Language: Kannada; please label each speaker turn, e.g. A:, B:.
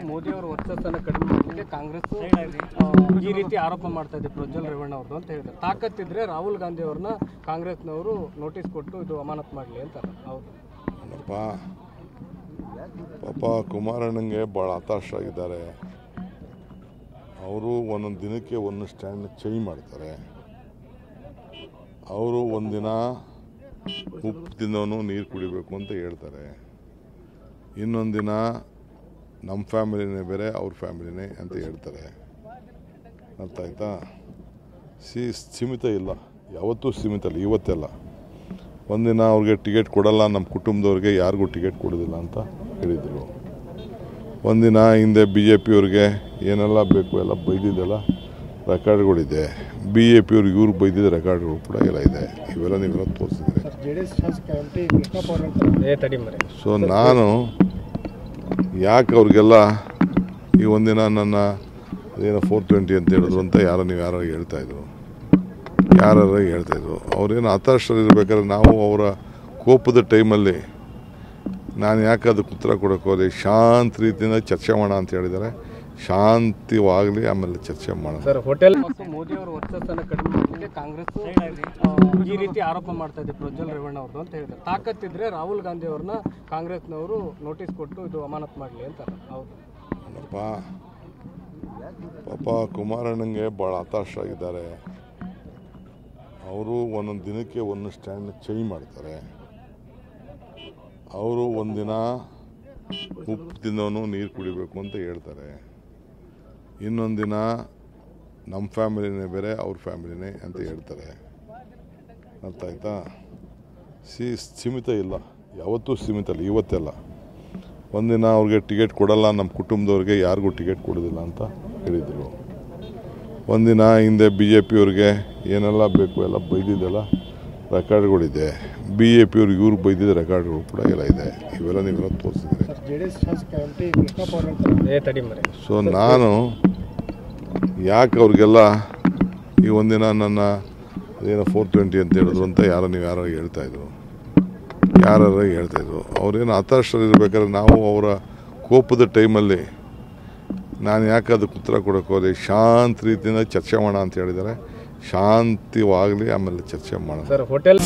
A: ಮೋದಿ ಅವರ ವರ್ಚಸ್ಸನ್ನು ಕಡಿಮೆ ಮಾಡಲಿಕ್ಕೆ ಕಾಂಗ್ರೆಸ್ ಈ ರೀತಿ ಆರೋಪ ಮಾಡ್ತಾ ಇದೆ ಪ್ರಜ್ವಲ್ ರೇವಣ್ಣ ಅವ್ರದ್ದು ಅಂತ ಹೇಳಿದ್ರು. ತಾಕತ್ತಿದ್ರೆ ರಾಹುಲ್ ಗಾಂಧಿ ಅವ್ರನ್ನ ಕಾಂಗ್ರೆಸ್ನವರು ನೋಟಿಸ್ ಕೊಟ್ಟು ಇದು ಅಮಾನತ್ ಮಾಡಲಿ ಅಂತ. ಹೌದು
B: ಪಾಪ ಕುಮಾರಣ್ಣಂಗೆ ಭಾಳ ಹತಾಶ ಆಗಿದ್ದಾರೆ. ಅವರು ಒಂದೊಂದು ದಿನಕ್ಕೆ ಒಂದು ಸ್ಟ್ಯಾಂಡ್ ಚೇಂಜ್ ಮಾಡ್ತಾರೆ. ಅವರು ಒಂದಿನ ಉಪ್ಪು ತಿನ್ನೋನು ನೀರು ಕುಡಿಬೇಕು ಅಂತ ಹೇಳ್ತಾರೆ, ಇನ್ನೊಂದು ದಿನ ನಮ್ಮ ಫ್ಯಾಮಿಲಿನೇ ಬೇರೆ ಅವ್ರ ಫ್ಯಾಮಿಲಿನೇ ಅಂತ ಹೇಳ್ತಾರೆ. ಅರ್ಥ ಆಯ್ತಾ? ಸೀಮಿತ ಇಲ್ಲ, ಯಾವತ್ತೂ ಸೀಮಿತ ಇಲ್ಲ, ಇವತ್ತೆಲ್ಲ. ಒಂದಿನ ಅವ್ರಿಗೆ ಟಿಕೆಟ್ ಕೊಡಲ್ಲ, ನಮ್ಮ ಕುಟುಂಬದವ್ರಿಗೆ ಯಾರಿಗೂ ಟಿಕೆಟ್ ಕೊಡೋದಿಲ್ಲ ಅಂತ ಹೇಳಿದರು. ಒಂದಿನ ಹಿಂದೆ BJP ಅವ್ರಿಗೆ ಏನೆಲ್ಲ ಬೇಕು ಎಲ್ಲ ಬೈದಿದ್ದೆಲ್ಲ ರೆಕಾರ್ಡ್ಗಳಿದೆ. BJP ಅವ್ರಿಗೆ ಇವ್ರು ಬೈದಿದ್ದ ರೆಕಾರ್ಡ್ಗಳು ಕೂಡ ಎಲ್ಲ ಇದೆ. ನೀವೆಲ್ಲ ತೋರಿಸಿದ್ರೆ. ಸೊ ನಾನು ಯಾಕೆ ಅವ್ರಿಗೆಲ್ಲ ಈ ಒಂದಿನ ನನ್ನ ಏನೋ 420 ಅಂತ ಹೇಳಿದ್ರು ಅಂತ ಯಾರು ಹೇಳ್ತಾಯಿದ್ರು, ಹೇಳ್ತಾಯಿದ್ರು. ಅವ್ರೇನು ಹತಾಶರಿರ್ಬೇಕಾದ್ರೆ ನಾವು ಅವರ ಕೋಪದ ಟೈಮಲ್ಲಿ ನಾನು ಯಾಕೆ ಅದಕ್ಕೆ ಉತ್ತರ ಕೊಡೋಕೆ ಹೋದೆ, ಶಾಂತ ರೀತಿಯಿಂದ ಚರ್ಚೆ ಮಾಡೋಣ ಅಂತ ಹೇಳಿದ್ದಾರೆ. ಶಾಂತಿವಾಗಲಿ, ಆಮೇಲೆ ಚರ್ಚೆ ಮಾಡೋಣ.
A: ಸರ್, ಹೋಟೆಲ್ ಮತ್ತು ಮೋದಿ ಅವರ ವರ್ಚಸ್ಸನ್ನು ಕಡಿಮೆ ಮಾಡಲಿಕ್ಕೆ ಕಾಂಗ್ರೆಸ್ ಈ ರೀತಿ ಆರೋಪ ಮಾಡ್ತಾ ಇದೆ ಪ್ರಜ್ವಲ್ ರೇವಣ್ಣ ಅವ್ರದ್ದು ಅಂತ ಹೇಳಿದ್ರು. ತಾಕತ್ತಿದ್ರೆ ರಾಹುಲ್ ಗಾಂಧಿ ಅವ್ರನ್ನ ಕಾಂಗ್ರೆಸ್ನವರು ನೋಟಿಸ್ ಕೊಟ್ಟು ಇದು ಅಮಾನತ್ ಮಾಡಲಿ ಅಂತ. ಹೌದು
B: ಪಾಪ ಕುಮಾರಣ್ಣಂಗೆ ಭಾಳ ಹತಾಶ ಆಗಿದ್ದಾರೆ. ಅವರು ಒಂದೊಂದು ದಿನಕ್ಕೆ ಒಂದು ಸ್ಟ್ಯಾಂಡ್ ಚೇಂಜ್ ಮಾಡ್ತಾರೆ. ಅವರು ಒಂದಿನ ಉಪ್ಪು ತಿನ್ನೋನು ನೀರು ಕುಡಿಬೇಕು ಅಂತ ಹೇಳ್ತಾರೆ, ಇನ್ನೊಂದು ದಿನ ನಮ್ಮ ಫ್ಯಾಮಿಲಿನೇ ಬೇರೆ ಅವ್ರ ಫ್ಯಾಮಿಲಿನೇ ಅಂತ ಹೇಳ್ತಾರೆ. ಅರ್ಥ ಆಯ್ತಾ? ಸೀಮಿತ ಇಲ್ಲ, ಯಾವತ್ತೂ ಸೀಮಿತ ಇಲ್ಲ, ಇವತ್ತೆಲ್ಲ. ಒಂದಿನ ಅವ್ರಿಗೆ ಟಿಕೆಟ್ ಕೊಡಲ್ಲ, ನಮ್ಮ ಕುಟುಂಬದವ್ರಿಗೆ ಯಾರಿಗೂ ಟಿಕೆಟ್ ಕೊಡೋದಿಲ್ಲ ಅಂತ ಹೇಳಿದರು. ಒಂದಿನ ಹಿಂದೆ BJP ಅವ್ರಿಗೆ ಏನೆಲ್ಲ ಬೇಕು ಎಲ್ಲ ಬೈದಿದ್ದೆಲ್ಲ ರೆಕಾರ್ಡ್ಗಳಿದೆ. BJP ಅವ್ರಿಗೆ ಇವ್ರು ಬೈದಿದ್ದ ರೆಕಾರ್ಡ್ಗಳು ಕೂಡ ಎಲ್ಲ ಇದೆ. ನೀವೆಲ್ಲ ತೋರಿಸಿದ್ರೆ. ಸೊ ನಾನು ಯಾಕೆ ಅವ್ರಿಗೆಲ್ಲ ಈ ಒಂದಿನ ನನ್ನ ಏನೋ 420 ಅಂತ ಹೇಳಿದ್ರು ಅಂತ ಯಾರು ಹೇಳ್ತಾಯಿದ್ರು, ಹೇಳ್ತಾಯಿದ್ರು. ಅವ್ರೇನು ಹತಾಶರಿರ್ಬೇಕಾದ್ರೆ ನಾವು ಅವರ ಕೋಪದ ಟೈಮಲ್ಲಿ ನಾನು ಯಾಕೆ ಅದಕ್ಕೆ ಉತ್ತರ ಕೊಡೋಕೆ ಹೋದೆ, ಶಾಂತ ರೀತಿಯಿಂದ ಚರ್ಚೆ ಮಾಡೋಣ ಅಂತ ಹೇಳಿದ್ದಾರೆ. ಶಾಂತಿವಾಗಲಿ, ಆಮೇಲೆ ಚರ್ಚೆ ಮಾಡೋಣ.
A: Sir, hotel